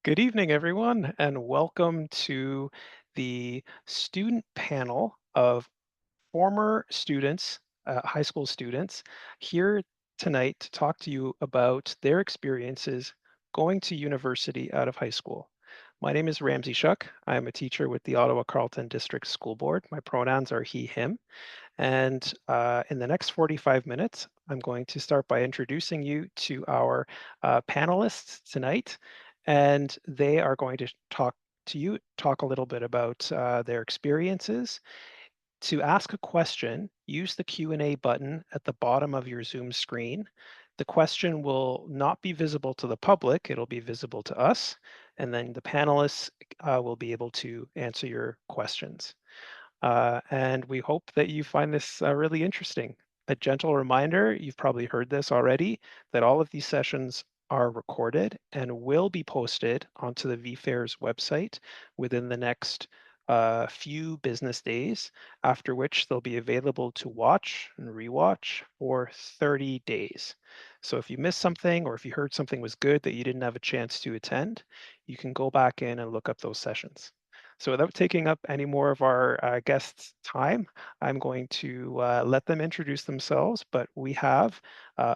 Good evening, everyone, and welcome to the student panel of former students, high school students, here tonight to talk to you about their experiences going to university out of high school. My name is Ramsey Shuck. I am a teacher with the Ottawa-Carleton District School Board. My pronouns are he, him. And in the next 45 minutes, I'm going to start by introducing you to our panelists tonight. And they are going to talk a little bit about their experiences. To ask a question, use the Q&A button at the bottom of your Zoom screen. The question will not be visible to the public, it'll be visible to us, and then the panelists will be able to answer your questions. And we hope that you find this really interesting. A gentle reminder, you've probably heard this already, that all of these sessions are recorded and will be posted onto the VFairs website within the next few business days, after which they'll be available to watch and rewatch for 30 days. So if you missed something or if you heard something was good that you didn't have a chance to attend, you can go back in and look up those sessions. So without taking up any more of our guests' time, I'm going to let them introduce themselves, but we have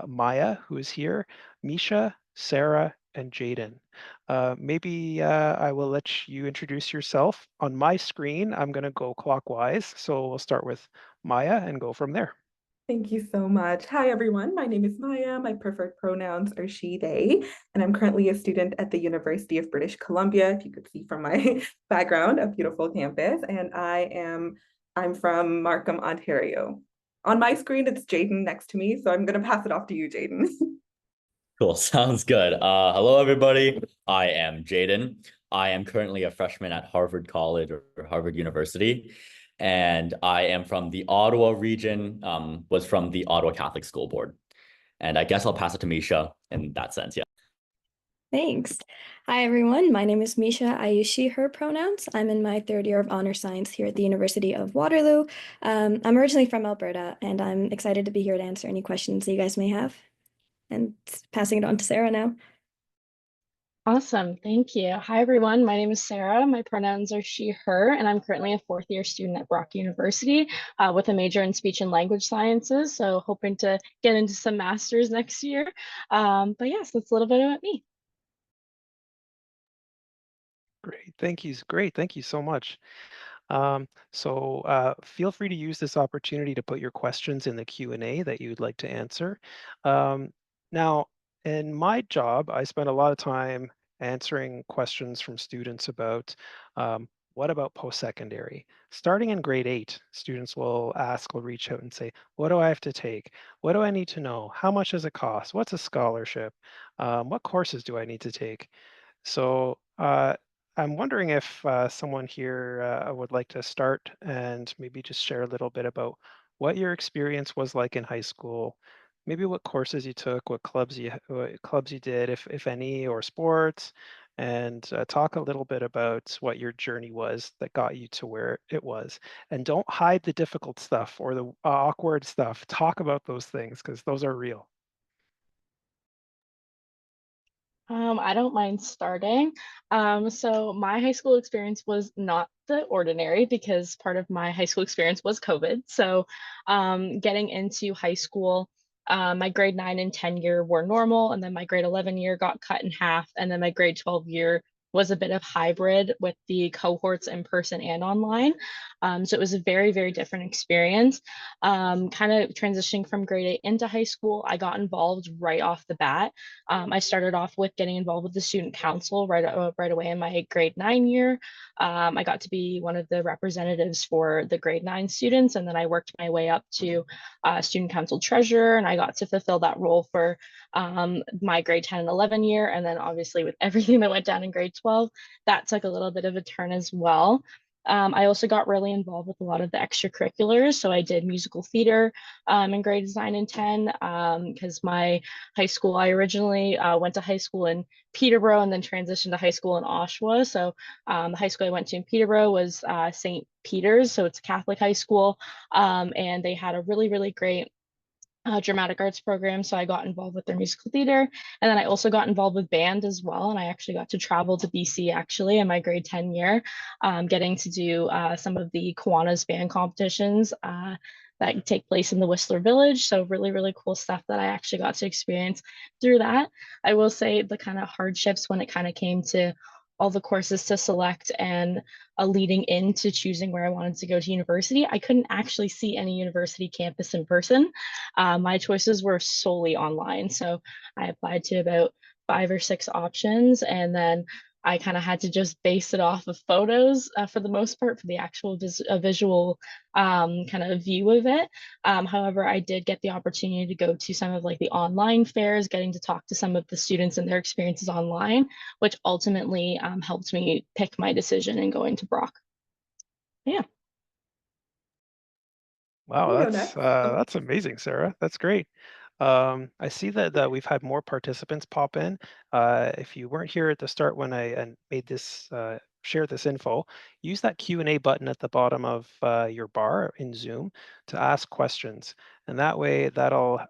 Maya, who is here, Misha, Sarah, and Jaden. Maybe I will let you introduce yourself. On my screen, I'm going to go clockwise, so we'll start with Maya and go from there. Thank you so much. Hi, everyone. My name is Maya. My preferred pronouns are she, they, and I'm currently a student at the University of British Columbia, if you could see from my background, a beautiful campus. And I'm from Markham, Ontario. On my screen, it's Jaden next to me, so I'm going to pass it off to you, Jaden. Cool. Sounds good. Hello, everybody. I am Jaden. I am currently a freshman at Harvard College or Harvard University, and I am from the Ottawa region, was from the Ottawa Catholic School Board. And I guess I'll pass it to Misha in that sense. Yeah. Thanks. Hi, everyone. My name is Misha. I use she, her pronouns. I'm in my third year of honor science here at the University of Waterloo. I'm originally from Alberta, and I'm excited to be here to answer any questions that you guys may have. And passing it on to Sarah now. Awesome, thank you. Hi, everyone. My name is Sarah. My pronouns are she, her, and I'm currently a fourth year student at Brock University with a major in speech and language sciences. So hoping to get into some masters next year. But yes, that's a little bit about me. Great, thank you. Great, thank you so much. Feel free to use this opportunity to put your questions in the Q&A that you'd like to answer. Now, in my job, I spend a lot of time answering questions from students about what about post-secondary? Starting in grade 8, students will reach out and say, what do I have to take? What do I need to know? How much does it cost? What's a scholarship? What courses do I need to take? So I'm wondering if someone here would like to start and maybe just share a little bit about what your experience was like in high school, maybe what courses you took, what clubs you did, if any, or sports, and talk a little bit about what your journey was that got you to where it was. And don't hide the difficult stuff or the awkward stuff. Talk about those things because those are real. I don't mind starting. So my high school experience was not the ordinary because part of my high school experience was COVID. So getting into high school, my grade 9 and 10 year were normal, and then my grade 11 year got cut in half, and then my grade 12 year was a bit of hybrid with the cohorts in person and online. So it was a very, very different experience. Kind of transitioning from grade 8 into high school, I got involved right off the bat. I started off with getting involved with the student council right away in my grade 9 year. I got to be one of the representatives for the grade 9 students, and then I worked my way up to student council treasurer, and I got to fulfill that role for my grade 10 and 11 year. And then obviously with everything that went down in grade 12, that took a little bit of a turn as well. I also got really involved with a lot of the extracurriculars. So I did musical theater in grades 9 and 10 because my high school, I originally went to high school in Peterborough and then transitioned to high school in Oshawa. So the high school I went to in Peterborough was St. Peter's. So it's a Catholic high school. And they had a really, really great dramatic arts program. So I got involved with their musical theater. And then I also got involved with band as well. And I actually got to travel to BC actually in my grade 10 year, getting to do some of the Kiwanis band competitions that take place in the Whistler Village. So really, really cool stuff that I actually got to experience through that. I will say the kind of hardships when it kind of came to all the courses to select and leading into choosing where I wanted to go to university, I couldn't actually see any university campus in person. My choices were solely online. So I applied to about 5 or 6 options, and then I kind of had to just base it off of photos for the most part for the actual visual kind of view of it. However, I did get the opportunity to go to some of like the online fairs, getting to talk to some of the students and their experiences online, which ultimately helped me pick my decision in going to Brock. Yeah. Wow, You go next. that's amazing, Sarah. That's great. I see that we've had more participants pop in. If you weren't here at the start when I made this share this info, use that Q&A button at the bottom of your bar in Zoom to ask questions, and that way that'll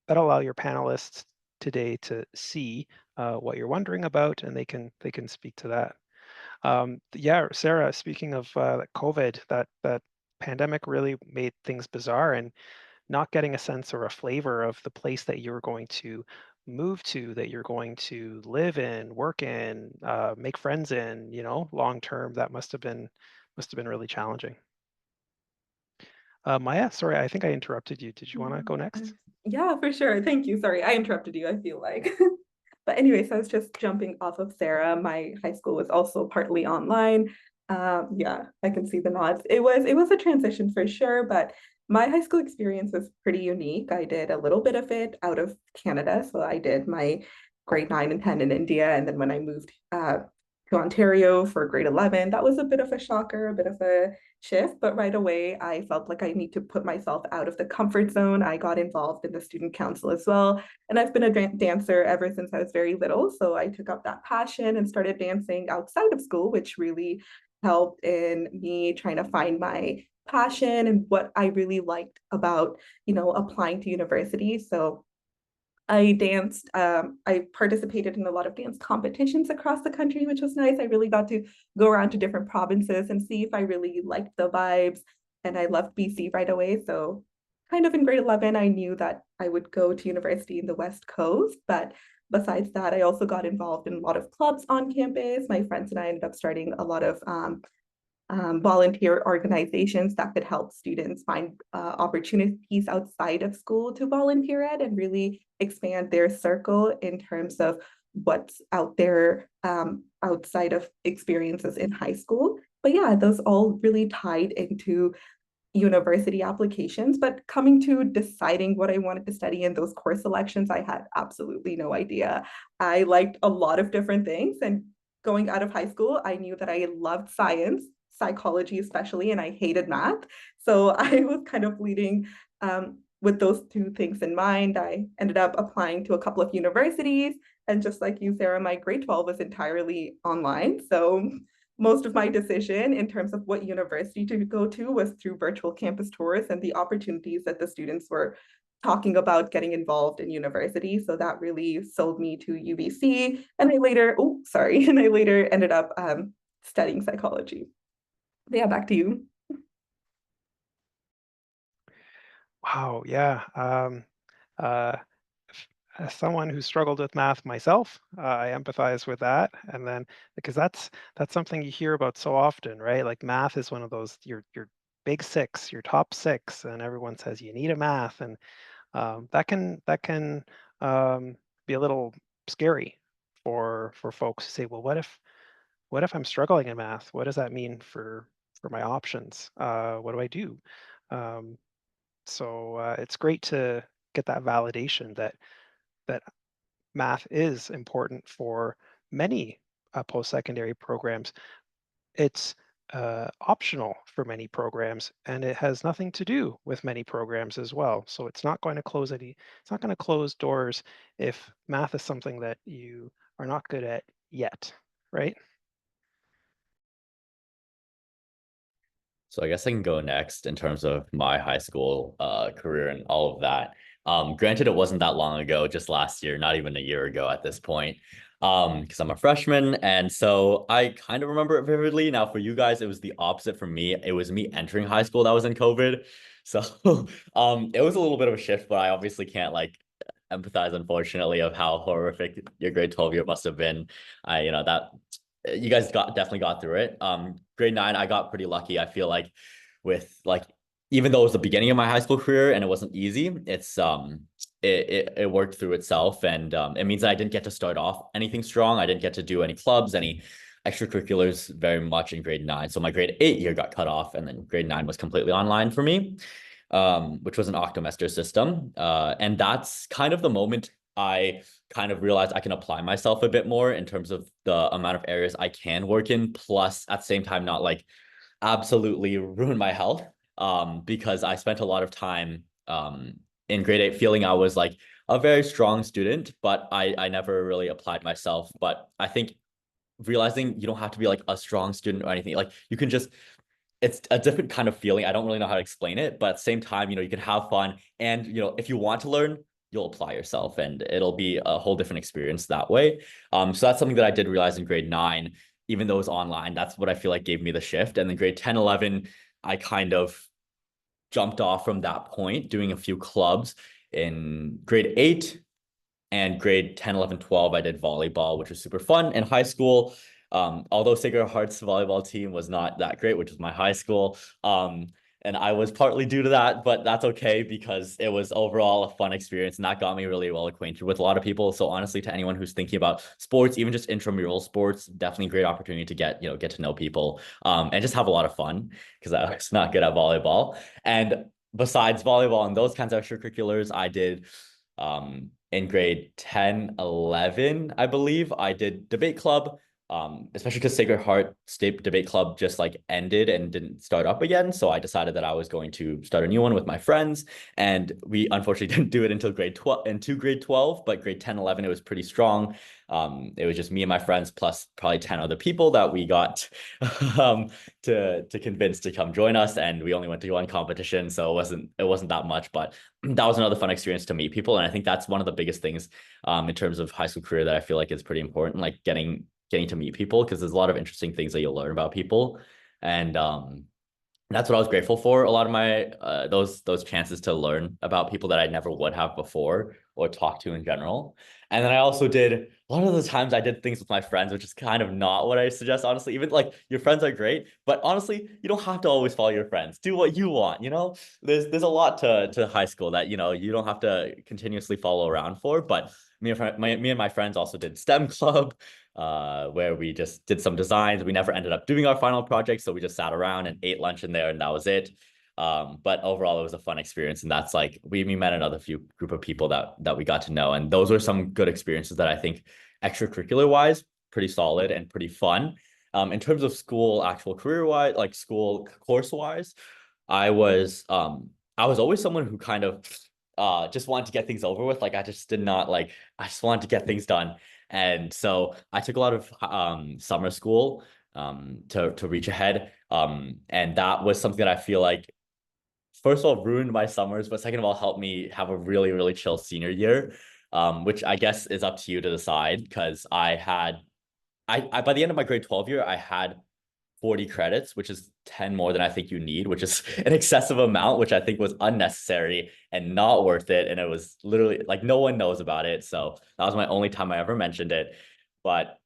allow your panelists today to see what you're wondering about, and they can speak to that. Yeah, Sarah, speaking of COVID, that pandemic really made things bizarre, and not getting a sense or a flavor of the place that you're going to move to, that you're going to live in, work in, make friends in, long term, that must have been really challenging. Maya, sorry, I think I interrupted you. Did you want to go next? Yeah, for sure. Thank you. Sorry, I interrupted you, I feel like. But anyways, I was just jumping off of Sarah. My high school was also partly online. Yeah, I can see the nods. It was a transition for sure, but my high school experience was pretty unique. I did a little bit of it out of Canada. So I did my grade 9 and 10 in India. And then when I moved to Ontario for grade 11, that was a bit of a shocker, a bit of a shift, but right away I felt like I need to put myself out of the comfort zone. I got involved in the student council as well, and I've been a dancer ever since I was very little. So I took up that passion and started dancing outside of school, which really helped in me trying to find my passion and what I really liked about, applying to university. So I danced, I participated in a lot of dance competitions across the country, which was nice. I really got to go around to different provinces and see if I really liked the vibes. And I loved BC right away. So kind of in grade 11, I knew that I would go to university in the West Coast. But besides that, I also got involved in a lot of clubs on campus. My friends and I ended up starting a lot of volunteer organizations that could help students find opportunities outside of school to volunteer at and really expand their circle in terms of what's out there outside of experiences in high school. But yeah, those all really tied into university applications. But coming to deciding what I wanted to study in those course selections, I had absolutely no idea. I liked a lot of different things, and going out of high school, I knew that I loved science, psychology especially, and I hated math. So I was kind of leading with those two things in mind. I ended up applying to a couple of universities, and just like you, Sarah, my grade 12 was entirely online. So most of my decision in terms of what university to go to was through virtual campus tours and the opportunities that the students were talking about getting involved in university. So that really sold me to UBC. And I later ended up studying psychology. Yeah, back to you. Wow, yeah. Uh, as someone who struggled with math myself, I empathize with that. And then because that's something you hear about so often, right? Like math is one of those your big six, your top six, and everyone says you need a math, and that can be a little scary for folks to say, well, what if I'm struggling in math? What does that mean for my options? What do I do? Um, so it's great to get that validation that math is important for many post-secondary programs. It's optional for many programs, and it has nothing to do with many programs as well. So it's not going to it's not going to close doors if math is something that you are not good at yet, right? So I guess I can go next in terms of my high school career and all of that. Granted, it wasn't that long ago, just last year, not even a year ago at this point. Because I'm a freshman, and so I kind of remember it vividly. Now, for you guys, it was the opposite for me. It was me entering high school that was in COVID. So it was a little bit of a shift, but I obviously can't like empathize, unfortunately, of how horrific your grade 12 year must have been. That you guys definitely got through it. Grade 9, I got pretty lucky. I feel like with like even though it was the beginning of my high school career and it wasn't easy, it worked through itself, and it means that I didn't get to start off anything strong. I didn't get to do any clubs, any extracurriculars very much in grade 9. So my grade 8 year got cut off, and then grade 9 was completely online for me, which was an octomester system. And that's kind of the moment I kind of realized I can apply myself a bit more in terms of the amount of areas I can work in, plus at the same time not like absolutely ruin my health, because I spent a lot of time in grade 8 feeling I was like a very strong student, but I never really applied myself. But I think realizing you don't have to be like a strong student or anything, like you can just, it's a different kind of feeling. I don't really know how to explain it, but at the same time, you can have fun, and if you want to learn, you'll apply yourself, and it'll be a whole different experience that way. So that's something that I did realize in grade 9, even though it was online. That's what I feel like gave me the shift. And then grade 10, 11, I kind of jumped off from that point, doing a few clubs. In grade 8 and grade 10, 11, 12, I did volleyball, which was super fun. In high school, although Sacred Heart's volleyball team was not that great, which was my high school, and I was partly due to that, but that's okay because it was overall a fun experience, and that got me really well acquainted with a lot of people. So honestly, to anyone who's thinking about sports, even just intramural sports, definitely a great opportunity to get to know people, and just have a lot of fun, because I was not good at volleyball. And besides volleyball and those kinds of extracurriculars, I did in grade 10, 11, I believe, I did debate club, especially because Sacred Heart State Debate Club just like ended and didn't start up again. So I decided that I was going to start a new one with my friends. And we unfortunately didn't do it until grade 12, but grade 10, 11, it was pretty strong. It was just me and my friends plus probably 10 other people that we got to convince to come join us. And we only went to one competition, so it wasn't that much, but that was another fun experience to meet people. And I think that's one of the biggest things in terms of high school career that I feel like is pretty important, like getting to meet people, because there's a lot of interesting things that you'll learn about people. And that's what I was grateful for. A lot of my those chances to learn about people that I never would have before or talk to in general. And then I also did a lot of the times I did things with my friends, which is kind of not what I suggest, honestly. Even like your friends are great, but honestly, you don't have to always follow your friends. Do what you want, There's a lot to high school that, you don't have to continuously follow around for. But me and my friends also did STEM club, where we just did some designs. We never ended up doing our final project, so we just sat around and ate lunch in there, and that was it. But overall, it was a fun experience, and that's like we met another few group of people that we got to know, and those were some good experiences that I think extracurricular wise, pretty solid and pretty fun. In terms of school, actual career wise, like school course wise, I was always someone who kind of just wanted to get things over with. Like I just did not like, I just wanted to get things done. And so I took a lot of summer school to reach ahead. And that was something that I feel like, first of all, ruined my summers, but second of all, helped me have a really, really chill senior year, which I guess is up to you to decide, because I by the end of my grade 12 year, I had 40 credits, which is 10 more than I think you need, which is an excessive amount, which I think was unnecessary and not worth it. And it was literally like no one knows about it. So that was my only time I ever mentioned it. But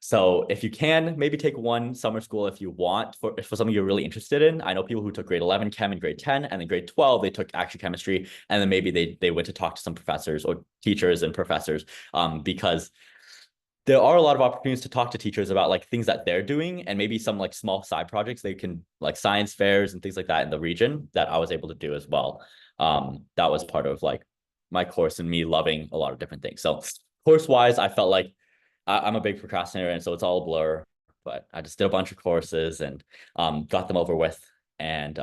so if you can, maybe take one summer school if you want for something you're really interested in. I know people who took grade 11 chem and grade 10, and then grade 12 they took action chemistry, and then maybe they went to talk to some professors or teachers and professors, because there are a lot of opportunities to talk to teachers about like things that they're doing, and maybe some like small side projects they can, like science fairs and things like that in the region, that I was able to do as well. That was part of like my course and me loving a lot of different things. So course wise, I felt like I'm a big procrastinator, and so it's all a blur, but I just did a bunch of courses and got them over with. And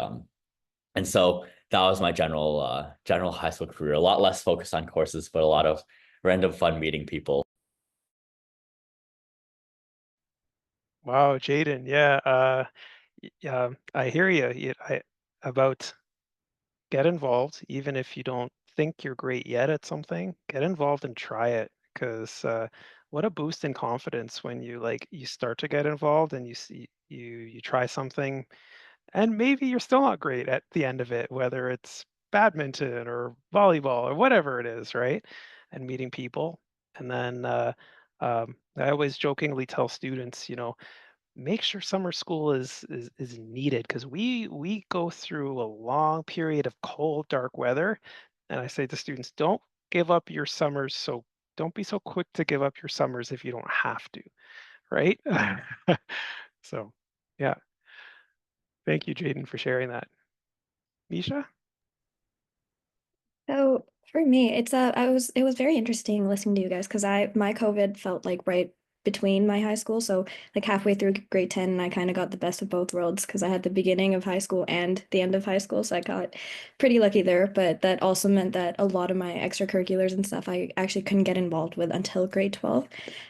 so that was my general high school career. A lot less focused on courses, but a lot of random fun meeting people. Wow, Jaden, yeah, I hear you. About get involved, even if you don't think you're great yet at something, get involved and try it, because what a boost in confidence when you start to get involved and you try something, and maybe you're still not great at the end of it, whether it's badminton or volleyball or whatever it is, right? And meeting people. And then I always jokingly tell students, make sure summer school is needed, because we go through a long period of cold, dark weather. And I say to students, don't give up your summers. So don't be so quick to give up your summers if you don't have to, right? So yeah, thank you, Jaden, for sharing that. Misha? So for me, it was very interesting listening to you guys because my COVID felt like right between my high school. So like halfway through grade 10, I kind of got the best of both worlds because I had the beginning of high school and the end of high school. So I got pretty lucky there. But that also meant that a lot of my extracurriculars and stuff I actually couldn't get involved with until grade 12.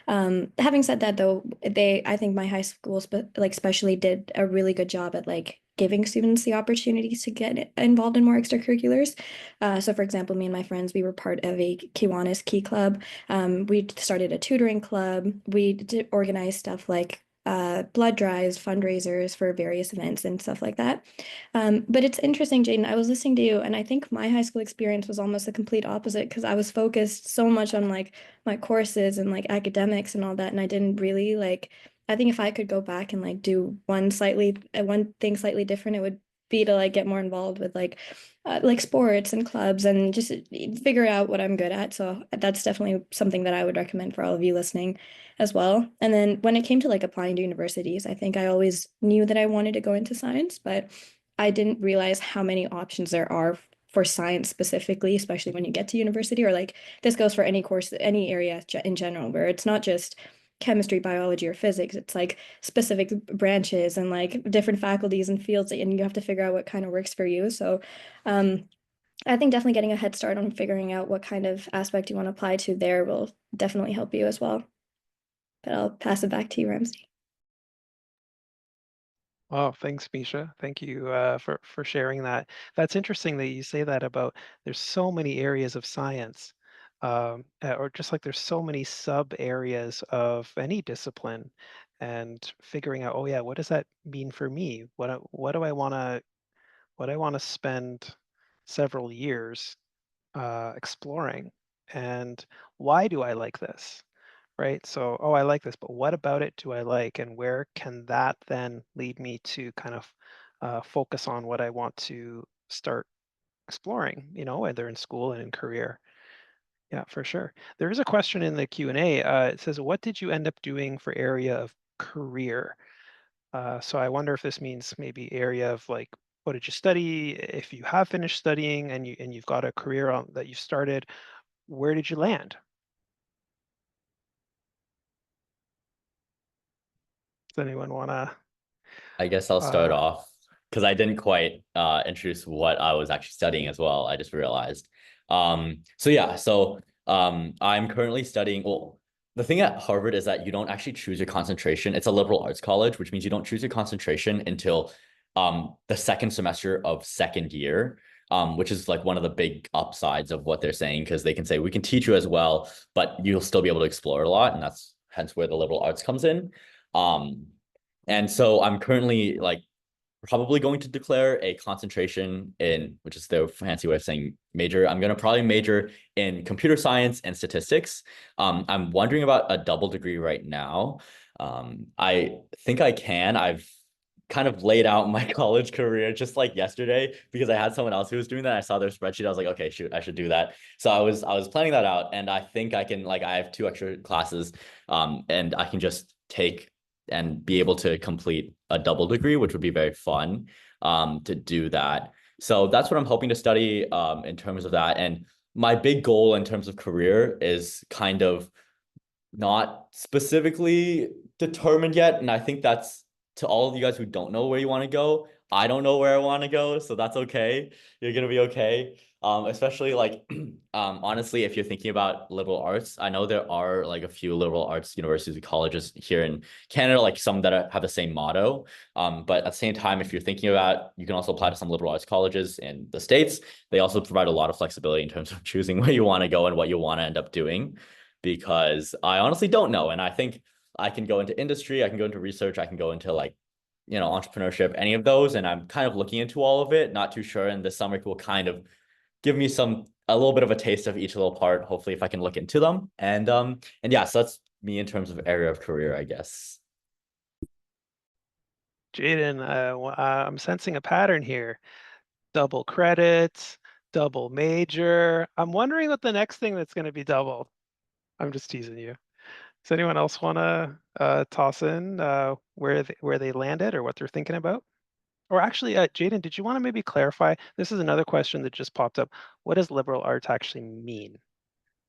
Having said that though, I think my high school especially did a really good job at like giving students the opportunities to get involved in more extracurriculars. So for example, me and my friends, we were part of a Kiwanis Key Club. We started a tutoring club. We did organize stuff like blood drives, fundraisers for various events and stuff like that. But it's interesting, Jaden, I was listening to you and I think my high school experience was almost the complete opposite because I was focused so much on like my courses and like academics and all that. And I didn't really like, I think if I could go back and like do one thing slightly different, it would be to like get more involved with like sports and clubs and just figure out what I'm good at. So that's definitely something that I would recommend for all of you listening as well. And then when it came to like applying to universities, I think I always knew that I wanted to go into science, but I didn't realize how many options there are for science specifically, especially when you get to university, or like this goes for any course, any area in general, where it's not just chemistry, biology, or physics. It's like specific branches and like different faculties and fields, and you have to figure out what kind of works for you. So I think definitely getting a head start on figuring out what kind of aspect you want to apply to there will definitely help you as well. But I'll pass it back to you, Ramsey. Oh, thanks, Misha. Thank you for sharing that. That's interesting that you say that about there's so many areas of science, or just like there's so many sub areas of any discipline, and figuring out, oh yeah, what does that mean for me? What do I want to spend several years exploring, and why do I like this? Right? So, oh, I like this, but what about it do I like? And where can that then lead me to kind of focus on what I want to start exploring, whether in school and in career. Yeah, for sure. There is a question in the Q&A. It says, what did you end up doing for area of career? So I wonder if this means maybe area of like, what did you study? If you have finished studying and you've got a career that you started, where did you land? Does anyone want to? I guess I'll start off because I didn't quite introduce what I was actually studying as well. I just realized. I'm currently studying. Well, the thing at Harvard is that you don't actually choose your concentration. It's a liberal arts college, which means you don't choose your concentration until the second semester of second year. Which is like one of the big upsides of what they're saying, because they can say we can teach you as well, but you'll still be able to explore a lot, and that's hence where the liberal arts comes in. And so I'm currently like probably going to declare a concentration in, which is the fancy way of saying major. I'm going to probably major in computer science and statistics. I'm wondering about a double degree right now. I think I can. I've kind of laid out my college career just like yesterday because I had someone else who was doing that. I saw their spreadsheet. I was like, okay, shoot, I should do that. So I was planning that out, and I think I can, like, I have 2 extra classes, and I can just take and be able to complete a double degree, which would be very fun to do that. So that's what I'm hoping to study in terms of that. And my big goal in terms of career is kind of not specifically determined yet. And I think that's to all of you guys who don't know where you want to go. I don't know where I want to go, so that's okay. You're going to be okay. Especially like honestly, if you're thinking about liberal arts, I know there are like a few liberal arts universities and colleges here in Canada, like some that have the same motto. But at the same time, if you're thinking about, you can also apply to some liberal arts colleges in the States. They also provide a lot of flexibility in terms of choosing where you want to go and what you want to end up doing, because I honestly don't know. And I think I can go into industry, I can go into research, I can go into like, entrepreneurship, any of those. And I'm kind of looking into all of it, not too sure. And this summer will kind of give me a little bit of a taste of each little part, hopefully if I can look into them. And yeah, so that's me in terms of area of career, I guess. Jaden, I'm sensing a pattern here. Double credits, double major. I'm wondering what the next thing that's going to be doubled. I'm just teasing you. Does anyone else want to toss in where they landed or what they're thinking about? Or actually, Jaden, did you want to maybe clarify? This is another question that just popped up. What does liberal arts actually mean?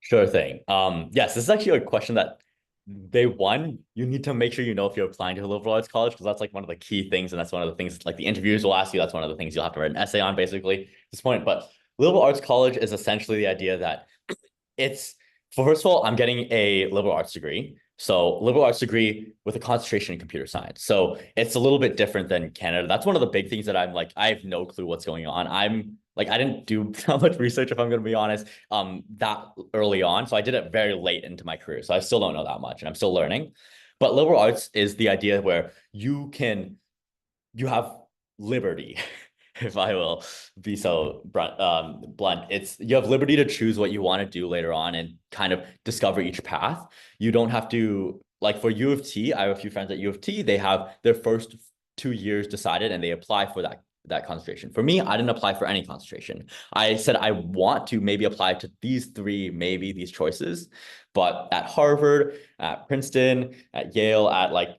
Sure thing. Yes, this is actually a question that you need to make sure you know if you're applying to a liberal arts college, because that's like one of the key things, and that's one of the things like the interviews will ask you. That's one of the things you'll have to write an essay on, basically, at this point. But liberal arts college is essentially the idea that it's, first of all, I'm getting a liberal arts degree. So liberal arts degree with a concentration in computer science. So it's a little bit different than Canada. That's one of the big things that I'm like, I have no clue what's going on. I'm like, I didn't do that much research, if I'm going to be honest, that early on. So I did it very late into my career. So I still don't know that much and I'm still learning. But liberal arts is the idea where you have liberty, if I will be so blunt. It's, you have liberty to choose what you want to do later on and kind of discover each path. You don't have to, like for U of T, I have a few friends at U of T, they have their first 2 years decided and they apply for that concentration. For me, I didn't apply for any concentration. I said I want to maybe apply to these three, maybe these choices, but at Harvard, at Princeton, at Yale, at like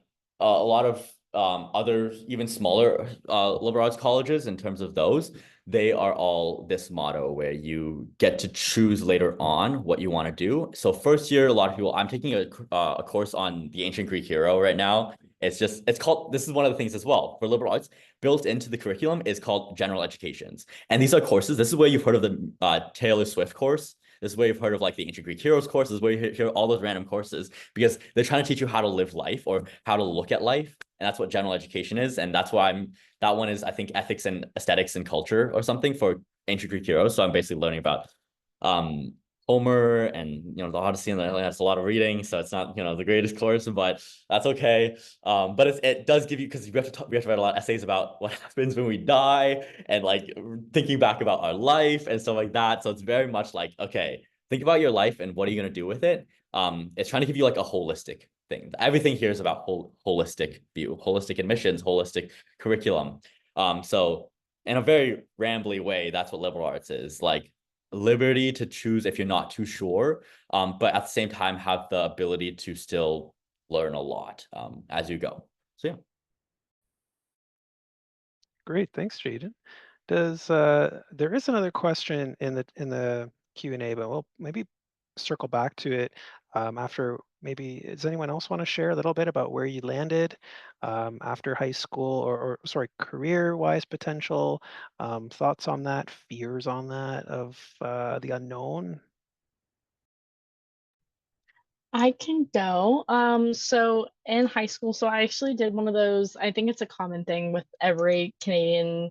a lot of other even smaller liberal arts colleges, in terms of those, they are all this motto where you get to choose later on what you want to do. So first year, a lot of people, I'm taking a course on the ancient Greek hero right now. It's called, this is one of the things as well for liberal arts, built into the curriculum is called general educations. And these are courses. This is where you've heard of the Taylor Swift course. This is where you've heard of like the ancient Greek heroes course. This is where you hear all those random courses, because they're trying to teach you how to live life or how to look at life. And that's what general education is. And that's why that one is, I think, ethics and aesthetics and culture or something for ancient Greek heroes. So I'm basically learning about Homer and, the Odyssey, and that's a lot of reading. So it's not, the greatest course, but that's okay. But it does give you, because we have to write a lot of essays about what happens when we die and like thinking back about our life and stuff like that. So it's very much like, okay, think about your life and what are you going to do with it? It's trying to give you like a holistic thing. Everything here is about holistic view, holistic admissions, holistic curriculum. So in a very rambly way, that's what liberal arts is, like liberty to choose if you're not too sure, but at the same time have the ability to still learn a lot as you go. So yeah. Great, thanks, Jaden. Does there is another question in the Q&A, but we'll maybe circle back to it after. Maybe does anyone else want to share a little bit about where you landed after high school, or sorry, career-wise potential, thoughts on that, fears on that of the unknown? I can go. So in high school, so I actually did one of those, I think it's a common thing with every Canadian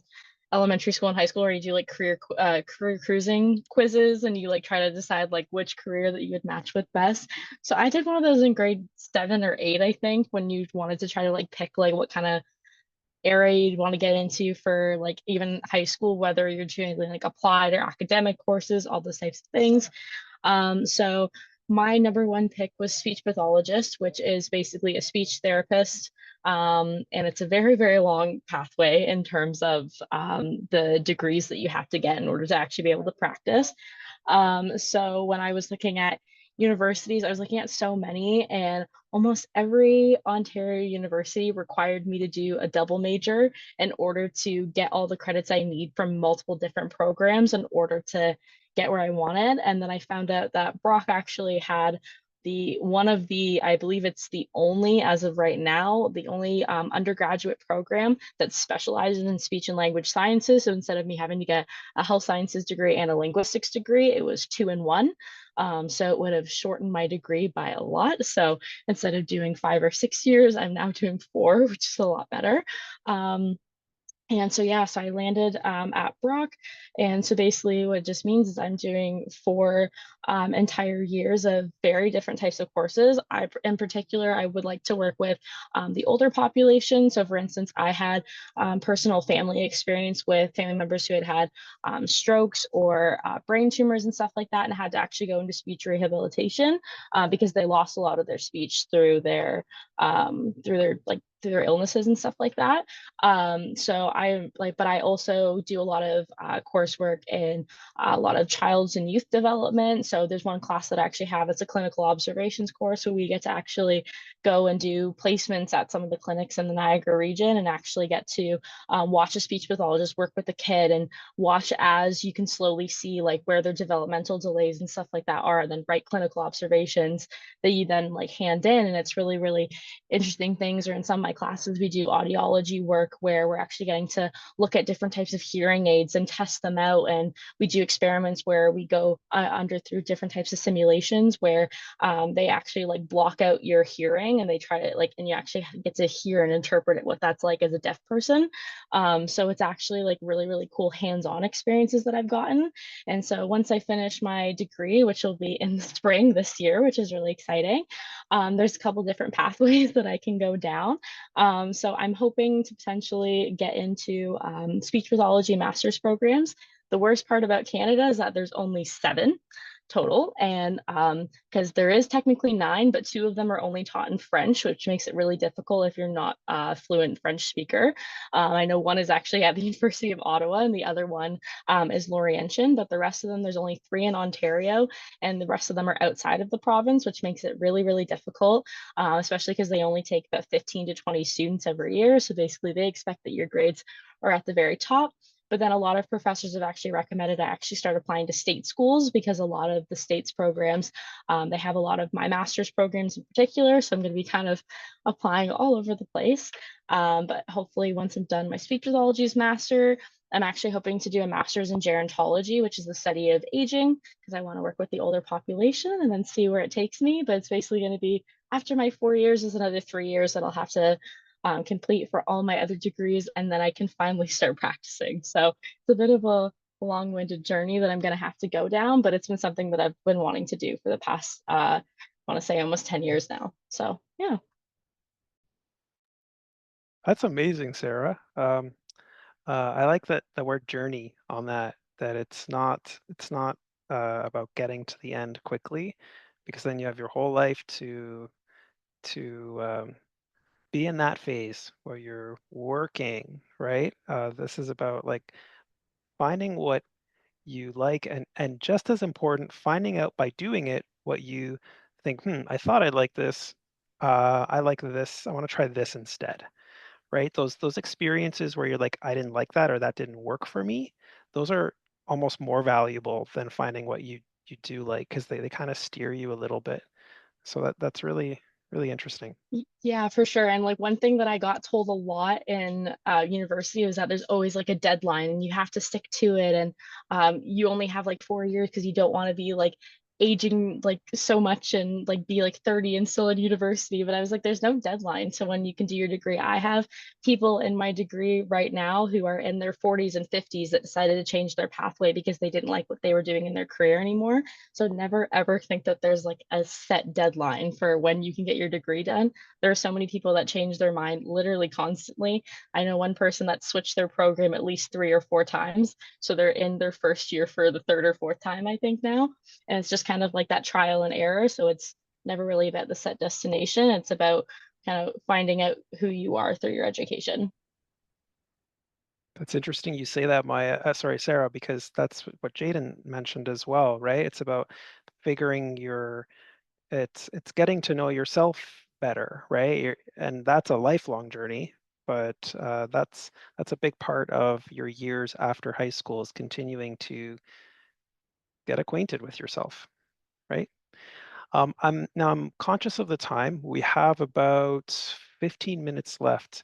elementary school and high school, where you do like career cruising quizzes and you like try to decide like which career that you would match with best. So I did one of those in grade 7 or 8, I think, when you wanted to try to like pick like what kind of area you'd want to get into for like even high school, whether you're doing like applied or academic courses, all those types of things. So my number one pick was speech pathologist, which is basically a speech therapist. And it's a very, very long pathway in terms of the degrees that you have to get in order to actually be able to practice. So when I was looking at universities, I was looking at so many, and almost every Ontario university required me to do a double major in order to get all the credits I need from multiple different programs in order to get where I wanted. And then I found out that Brock actually had one of the, I believe it's the only, as of right now, the only undergraduate program that specializes in speech and language sciences. So instead of me having to get a health sciences degree and a linguistics degree, it was 2 in 1. So it would have shortened my degree by a lot. So instead of doing 5 or 6 years, I'm now doing 4, which is a lot better. And so, yeah, so I landed at Brock. And so basically what it just means is I'm doing 4 entire years of very different types of courses. In particular, I would like to work with the older population. So for instance, I had personal family experience with family members who had strokes or brain tumors and stuff like that, and had to actually go into speech rehabilitation because they lost a lot of their speech through their illnesses and stuff like that. So but I also do a lot of coursework in a lot of child's and youth development. So there's one class that I actually have, it's a clinical observations course, where we get to actually go and do placements at some of the clinics in the Niagara region, and actually get to watch a speech pathologist work with the kid and watch as you can slowly see like where their developmental delays and stuff like that are, and then write clinical observations that you then like hand in. And it's really, really interesting things. Or in some of my classes, we do audiology work where we're actually getting to look at different types of hearing aids and test them out. And we do experiments where we go through different types of simulations where they actually like block out your hearing, and they try to like, and you actually get to hear and interpret it, what that's like as a deaf person. So it's actually like really, really cool hands-on experiences that I've gotten. And so once I finish my degree, which will be in the spring this year, which is really exciting, there's a couple different pathways that I can go down. So I'm hoping to potentially get into speech pathology master's programs. The worst part about Canada is that there's only 7 total, and because there is technically 9, but 2 of them are only taught in French, which makes it really difficult if you're not a fluent French speaker. I know one is actually at the University of Ottawa, and the other one is Laurentian, but the rest of them, there's only 3 in Ontario, and the rest of them are outside of the province, which makes it really, really difficult, especially because they only take about 15 to 20 students every year. So basically they expect that your grades are at the very top. But then a lot of professors have actually recommended I actually start applying to state schools, because a lot of the state's programs, they have a lot of my master's programs in particular. So I'm going to be kind of applying all over the place. But hopefully once I'm done my speech pathology's master, I'm actually hoping to do a master's in gerontology, which is the study of aging, because I want to work with the older population and then see where it takes me. But it's basically going to be, after my 4 years is another 3 years that I'll have to complete for all my other degrees, and then I can finally start practicing. So it's a bit of a long-winded journey that I'm going to have to go down, but it's been something that I've been wanting to do for the past, I want to say almost 10 years now. So yeah. That's amazing, Sarah. I like that the word journey on that it's not about getting to the end quickly, because then you have your whole life to be in that phase where you're working, right? This is about like finding what you like, and just as important, finding out by doing it what you think, I thought I'd like this. I like this. I want to try this instead, right? Those experiences where you're like, I didn't like that, or that didn't work for me. Those are almost more valuable than finding what you do like, because they kind of steer you a little bit. So that's really, really interesting. Yeah, for sure. And like one thing that I got told a lot in university was that there's always like a deadline and you have to stick to it. And you only have like 4 years because you don't want to be like aging like so much and like be like 30 and still in university. But I was like, there's no deadline to when you can do your degree. I have people in my degree right now who are in their 40s and 50s that decided to change their pathway because they didn't like what they were doing in their career anymore. So never ever think that there's like a set deadline for when you can get your degree done. There are so many people that change their mind literally constantly. I know one person that switched their program at least 3 or 4 times. So they're in their first year for the 3rd or 4th time, I think now. And it's just kind of like that trial and error. So it's never really about the set destination. It's about kind of finding out who you are through your education. That's interesting you say that, Maya. Sorry, Sarah, because that's what Jaden mentioned as well, right? It's about figuring it's getting to know yourself better, right? And that's a lifelong journey, but that's a big part of your years after high school, is continuing to get acquainted with yourself, right? I'm conscious of the time. We have about 15 minutes left,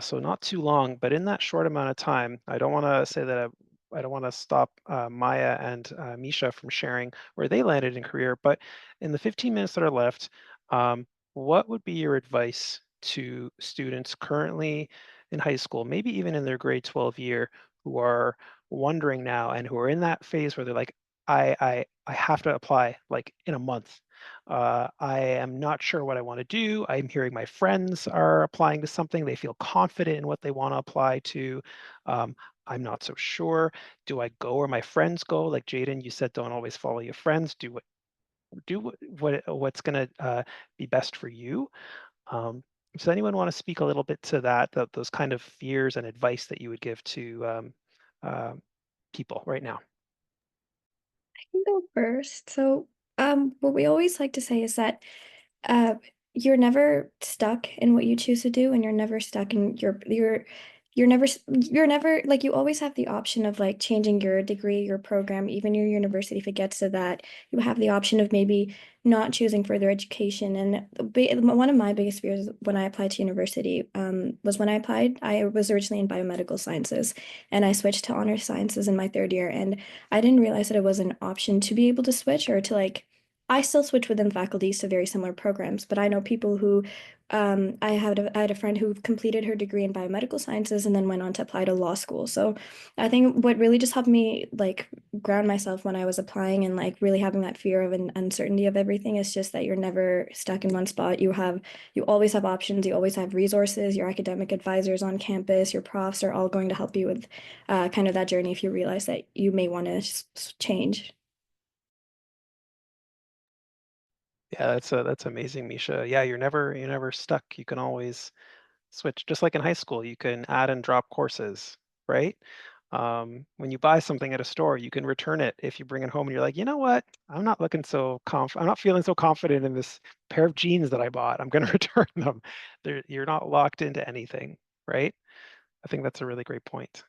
so not too long. But in that short amount of time, I don't want to say that I don't want to stop Maya and Misha from sharing where they landed in career. But in the 15 minutes that are left, what would be your advice to students currently in high school, maybe even in their grade 12 year, who are wondering now and who are in that phase where they're like, I have to apply like in a month. I am not sure what I want to do. I'm hearing my friends are applying to something. They feel confident in what they want to apply to. Um, I'm not so sure. Do I go where my friends go? Like Jaden, you said, don't always follow your friends. What's going to be best for you. Does anyone want to speak a little bit to those kind of fears and advice that you would give to uh, people right now? I can go first. So, what we always like to say is that uh, you're never stuck in what you choose to do, and you're never stuck in you're never like you always have the option of like changing your degree, your program, even your university. If it gets to that, you have the option of maybe not choosing further education. And one of my biggest fears when I applied to university was when I was originally in biomedical sciences, and I switched to honors sciences in my third year, and I didn't realize that it was an option to be able to switch or to like I still switch within faculties to very similar programs, but I know people who I had a friend who completed her degree in biomedical sciences and then went on to apply to law school. So I think what really just helped me like ground myself when I was applying and like really having that fear of an uncertainty of everything is just that you're never stuck in one spot. You always have options, you always have resources, your academic advisors on campus, your profs are all going to help you with kind of that journey if you realize that you may want to change. Yeah, that's amazing, Misha. Yeah, you're never stuck. You can always switch. Just like in high school, you can add and drop courses, right? When you buy something at a store, you can return it if you bring it home and you're like, you know what? I'm not feeling so confident in this pair of jeans that I bought. I'm going to return them. You're not locked into anything, right? I think that's a really great point.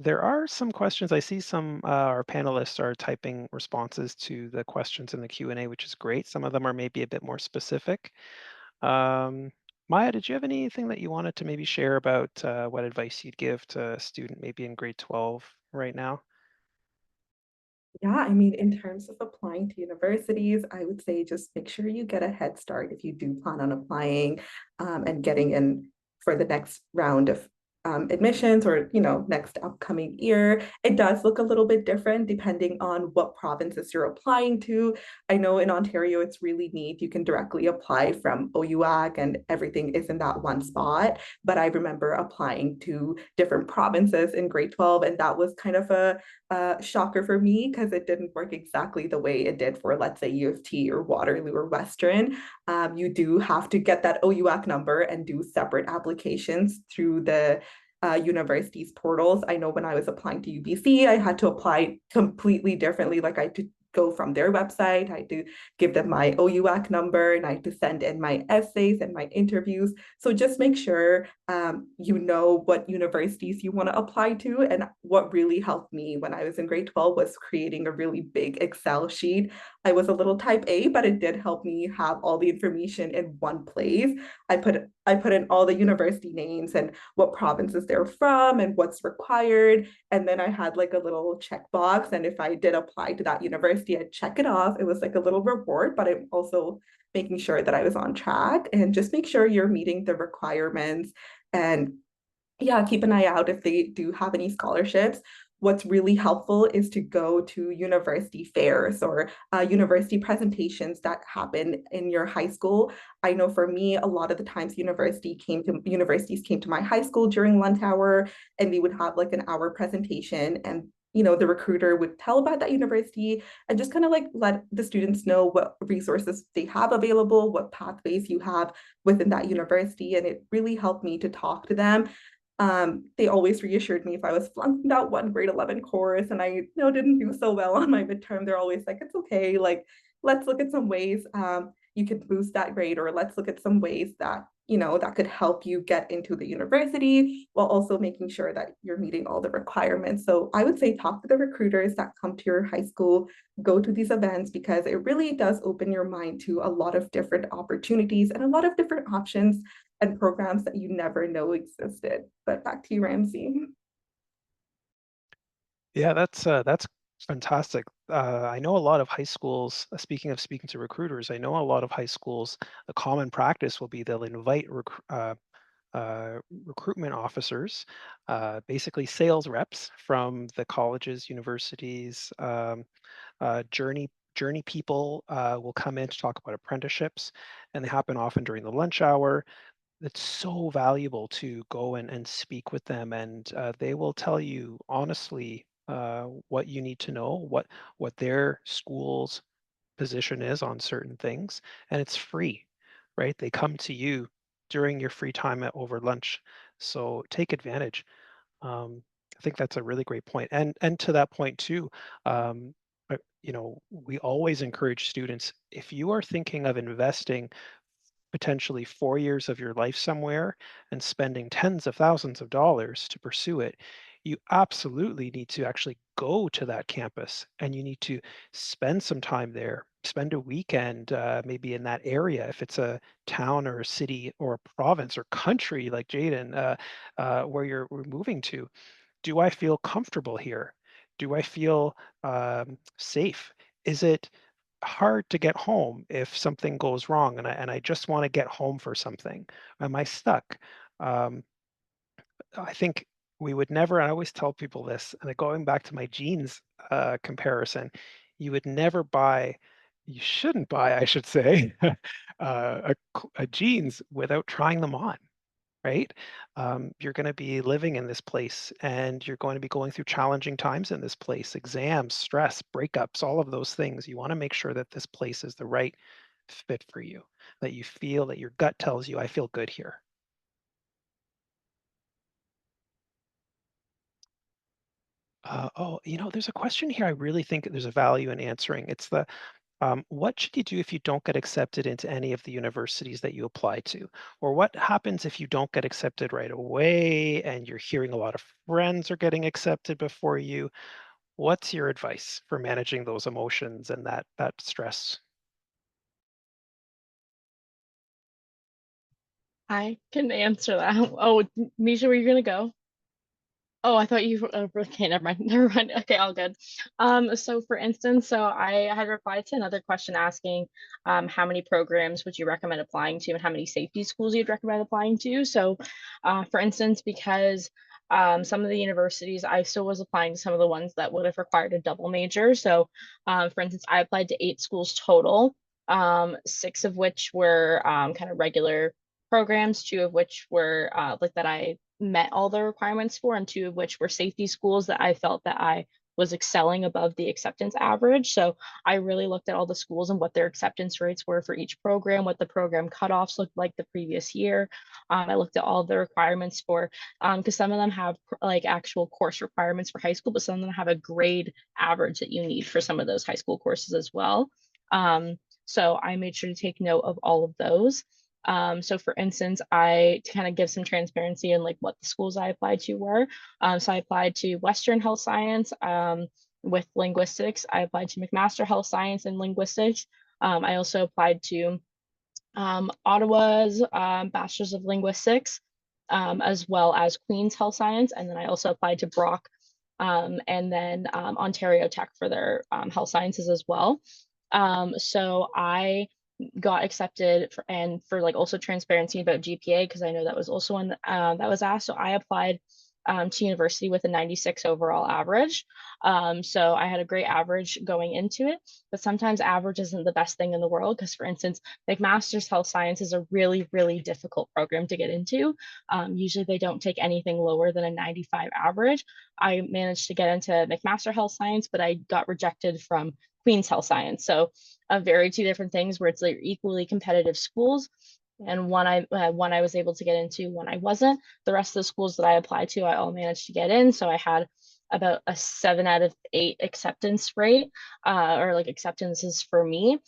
There are some questions. I see some our panelists are typing responses to the questions in the Q&A, which is great. Some of them are maybe a bit more specific. Um, Maya, did you have anything that you wanted to maybe share about what advice you'd give to a student maybe in grade 12 right now? Yeah, I mean, in terms of applying to universities, I would say just make sure you get a head start if you do plan on applying and getting in for the next round of admissions or, next upcoming year. It does look a little bit different depending on what provinces you're applying to. I know in Ontario, it's really neat. You can directly apply from OUAC and everything is in that one spot. But I remember applying to different provinces in grade 12, and that was kind of a shocker for me because it didn't work exactly the way it did for, let's say, U of T or Waterloo or Western. You do have to get that OUAC number and do separate applications through the universities portals. I know when I was applying to UBC, I had to apply completely differently. Like I had to go from their website, I had to give them my OUAC number, and I had to send in my essays and my interviews. So just make sure you know what universities you want to apply to. And what really helped me when I was in grade 12 was creating a really big Excel sheet. I was a little type A, but it did help me have all the information in one place. I put in all the university names and what provinces they're from and what's required. And then I had like a little checkbox. And if I did apply to that university, I'd check it off. It was like a little reward, but I'm also making sure that I was on track and just make sure you're meeting the requirements. And yeah, keep an eye out if they do have any scholarships. What's really helpful is to go to university fairs or university presentations that happen in your high school. I know for me, a lot of the times universities came to my high school during lunch hour, and we would have like an hour presentation, and the recruiter would tell about that university and just kind of like let the students know what resources they have available, what pathways you have within that university. And it really helped me to talk to them. They always reassured me if I was flunking that one grade 11 course and I didn't do so well on my midterm. They're always like, it's okay, like let's look at some ways you could boost that grade, or let's look at some ways that that could help you get into the university while also making sure that you're meeting all the requirements. So I would say talk to the recruiters that come to your high school, go to these events, because it really does open your mind to a lot of different opportunities and a lot of different options and programs that you never know existed. But back to you, Ramsey. Yeah, that's fantastic. I know a lot of high schools, speaking to recruiters, I know a lot of high schools, the common practice will be they'll invite recruitment officers, basically sales reps from the colleges, universities, journey people will come in to talk about apprenticeships, and they happen often during the lunch hour. It's so valuable to go and speak with them, and they will tell you honestly what you need to know, what their school's position is on certain things, and it's free, right? They come to you during your free time over lunch, so take advantage. I think that's a really great point, and to that point too, we always encourage students, if you are thinking of investing potentially 4 years of your life somewhere and spending tens of thousands of dollars to pursue it, you absolutely need to actually go to that campus and you need to spend some time there, spend a weekend maybe in that area, if it's a town or a city or a province or country like Jaden, where we're moving to. Do I feel comfortable here? Do I feel safe? Is it hard to get home if something goes wrong and I just want to get home for something? Am I stuck? Um, I think we would never, I always tell people this, and going back to my jeans comparison, you would never buy, you shouldn't buy, I should say, a jeans without trying them on, right? You're going to be living in this place and you're going to be going through challenging times in this place, exams, stress, breakups, all of those things. You want to make sure that this place is the right fit for you, that you feel that your gut tells you, I feel good here. There's a question here I really think there's a value in answering. It's what should you do if you don't get accepted into any of the universities that you apply to? Or what happens if you don't get accepted right away and you're hearing a lot of friends are getting accepted before you? What's your advice for managing those emotions and that stress? I can answer that. Oh, Misha, were you gonna go? Oh, I thought you. Okay, never mind. Never mind. Okay, all good. So for instance, so I had replied to another question asking, how many programs would you recommend applying to, and how many safety schools you'd recommend applying to. So, for instance, because some of the universities, I still was applying to some of the ones that would have required a double major. So, for instance, I applied to 8 schools total, 6 of which were kind of regular programs, 2 of which were like that I met all the requirements for, and 2 of which were safety schools that I felt that I was excelling above the acceptance average. So I really looked at all the schools and what their acceptance rates were for each program, what the program cutoffs looked like the previous year. I looked at all the requirements for, because some of them have like actual course requirements for high school, but some of them have a grade average that you need for some of those high school courses as well. So I made sure to take note of all of those. So for instance, to kind of give some transparency in like what the schools I applied to were. So I applied to Western Health Science with linguistics. I applied to McMaster Health Science and linguistics. I also applied to Ottawa's Bachelor's of Linguistics, as well as Queen's Health Science. And then I also applied to Brock and then Ontario Tech for their health sciences as well. So I got accepted and for like also transparency about GPA, because I know that was also one that was asked. So I applied to university with a 96 overall average. So I had a great average going into it, but sometimes average isn't the best thing in the world, because for instance, McMaster's Health Science is a really, really difficult program to get into. Usually they don't take anything lower than a 95 average. I managed to get into McMaster Health Science, but I got rejected from Queen's Health Science. So very 2 different things where it's like equally competitive schools, and one I was able to get into, one I wasn't. The rest of the schools that I applied to, I all managed to get in. So I had about a 7 out of 8 acceptance rate, or like acceptances for me.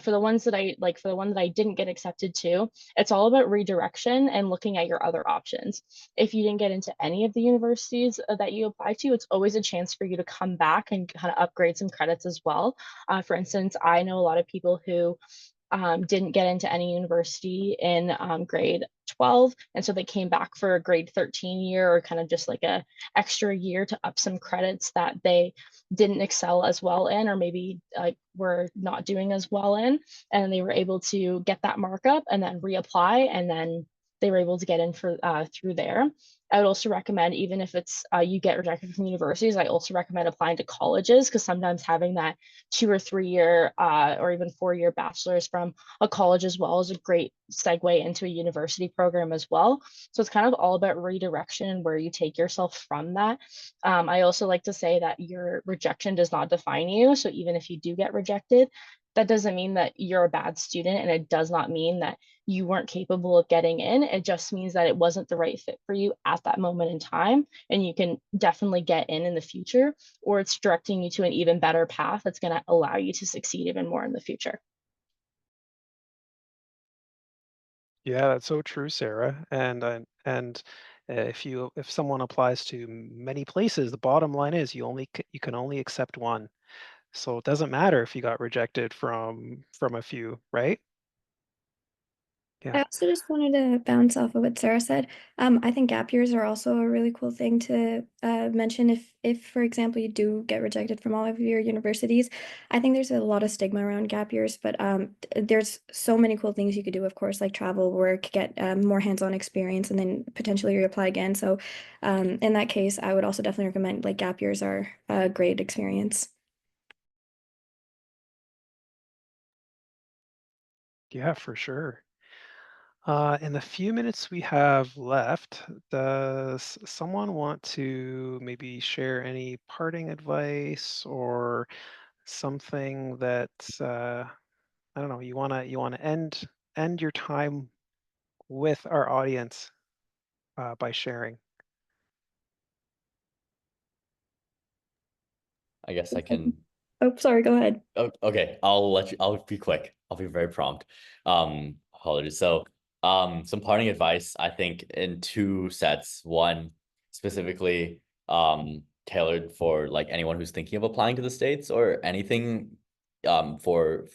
For the ones that I like, for the one that I didn't get accepted to, it's all about redirection and looking at your other options. If you didn't get into any of the universities that you apply to, it's always a chance for you to come back and kind of upgrade some credits as well. For instance, I know a lot of people who didn't get into any university in grade 12, and so they came back for a grade 13 year, or kind of just like a extra year to up some credits that they didn't excel as well in, or maybe were not doing as well in, and they were able to get that markup and then reapply, and then they were able to get in for through there. I would also recommend, even if it's you get rejected from universities, I also recommend applying to colleges, because sometimes having that 2 or 3 year or even 4 year bachelor's from a college as well is a great segue into a university program as well. So it's kind of all about redirection and where you take yourself from that. I also like to say that your rejection does not define you. So even if you do get rejected, that doesn't mean that you're a bad student, and it does not mean that you weren't capable of getting in. It just means that it wasn't the right fit for you at that moment in time, and you can definitely get in the future, or it's directing you to an even better path that's going to allow you to succeed even more in the future. Yeah, that's so true, Sarah. And if someone applies to many places, the bottom line is you can only accept one. So it doesn't matter if you got rejected from a few, right? I Yeah. also just wanted to bounce off of what Sarah said. I think gap years are also a really cool thing to mention. If, for example, you do get rejected from all of your universities, I think there's a lot of stigma around gap years, but there's so many cool things you could do, of course, like travel, work, get more hands-on experience, and then potentially reapply again. So in that case, I would also definitely recommend like gap years are a great experience. Yeah, for sure. In the few minutes we have left, does someone want to maybe share any parting advice or something that I don't know, you wanna end your time with our audience by sharing? I guess I can. Oh, sorry, go ahead. Oh, okay, I'll be quick. I'll be very prompt. Apologies. So, some parting advice, I think, in two sets. One specifically, tailored for like anyone who's thinking of applying to the States, or anything, for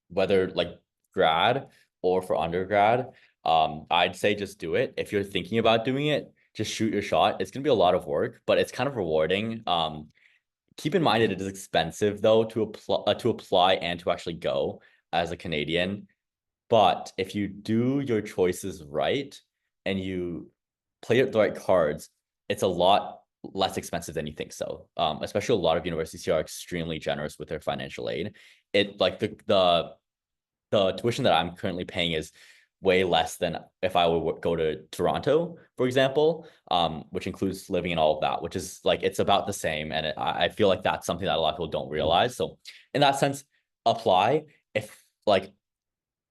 whether like grad or for undergrad. I'd say just do it. If you're thinking about doing it, just shoot your shot. It's gonna be a lot of work, but it's kind of rewarding. Keep in mind that it is expensive though to apply and to actually go as a Canadian. But if you do your choices right and you play the right cards, it's a lot less expensive than you think. So, especially a lot of universities here are extremely generous with their financial aid. It like the tuition that I'm currently paying is way less than if I would go to Toronto, for example, which includes living and all of that, which is like, it's about the same. And I feel like that's something that a lot of people don't realize. So in that sense, apply.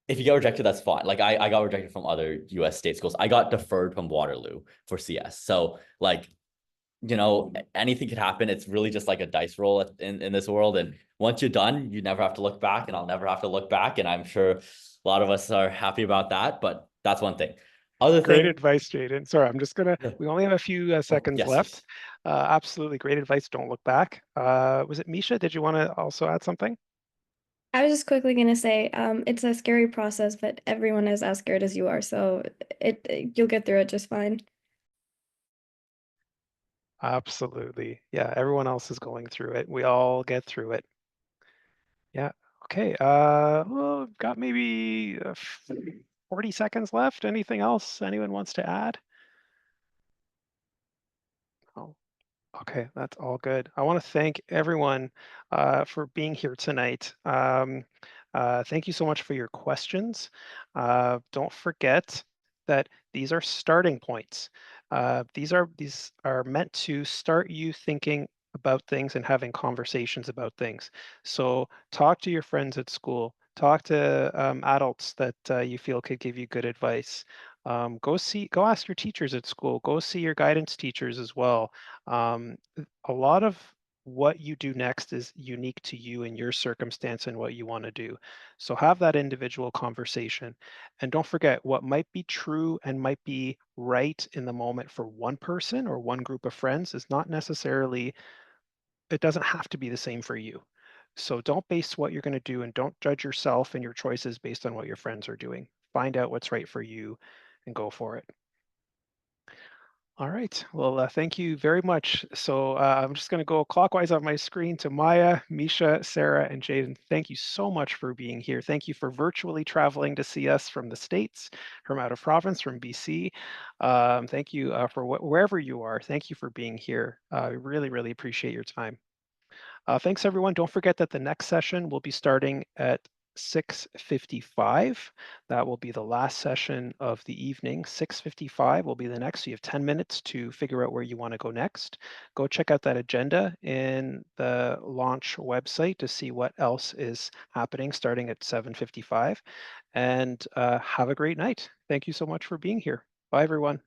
If you get rejected, that's fine. Like I got rejected from other US state schools. I got deferred from Waterloo for CS. So like, anything could happen. It's really just like a dice roll in this world. And once you're done, you never have to look back, and I'll never have to look back. And I'm sure a lot of us are happy about that, but that's one thing. Other Great thing. advice, Jaden. Sorry, I'm just gonna, Yeah. we only have a few Oh, seconds yes, left. yes. Absolutely great advice. Don't look back. Was it Misha? Did you want to also add something? I was just quickly gonna say, it's a scary process, but everyone is as scared as you are, so you'll get through it just fine. Absolutely. Yeah, everyone else is going through it. We all get through it. Yeah. Okay. Well, got maybe 40 seconds left. Anything else anyone wants to add? Oh, okay, that's all good. I want to thank everyone for being here tonight. Thank you so much for your questions. Don't forget that these are starting points. These are meant to start you thinking about things and having conversations about things. So talk to your friends at school. Talk to adults that you feel could give you good advice. Go ask your teachers at school. Go see your guidance teachers as well. A lot of what you do next is unique to you and your circumstance and what you want to do. So have that individual conversation. And don't forget, what might be true and might be right in the moment for one person or one group of friends is not necessarily, it doesn't have to be the same for you. So don't base what you're going to do and don't judge yourself and your choices based on what your friends are doing. Find out what's right for you and go for it. All right. Well, thank you very much. So I'm just going to go clockwise on my screen to Maya, Misha, Sarah, and Jaden. Thank you so much for being here. Thank you for virtually traveling to see us from the States, from out of province, from BC. Thank you for wherever you are. Thank you for being here. I really, really appreciate your time. Thanks, everyone. Don't forget that the next session will be starting at 6:55. That will be the last session of the evening. 6:55 will be the next. So you have 10 minutes to figure out where you want to go next. Go check out that agenda in the launch website to see what else is happening starting at 7:55. And have a great night. Thank you so much for being here. Bye, everyone.